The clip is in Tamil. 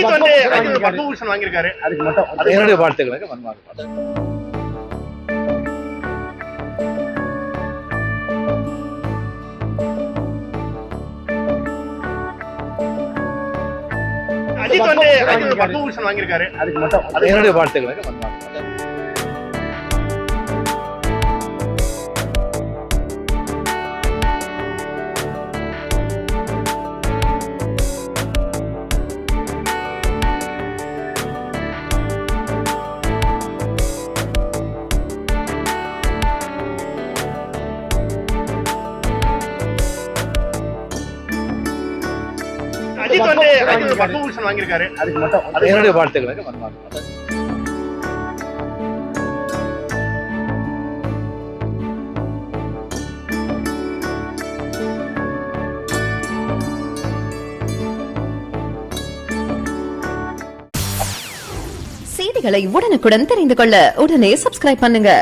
அஜித் வந்து பத்மபூஷன் வாங்கியிருக்காரு. அதுக்கு மட்டும் என்னுடைய வாழ்த்துக்களுக்கு மன்மார்ந்த அஜித் வந்து பத்மபூஷன் வாங்கியிருக்காரு. அதுக்கு மட்டும் என்னுடைய வாழ்த்துக்களுக்கு மன்மார்ந்த அஜித் வந்து பத்மபூஷன் வாங்கியிருக்காரு. அதுக்கு மட்டும் என்னுடைய வாழ்த்துக்களுக்கு மன்மார்ந்த செய்திகளை உடனுக்குடன் தெரிந்து கொள்ள உடனே சப்ஸ்கிரைப் பண்ணுங்க.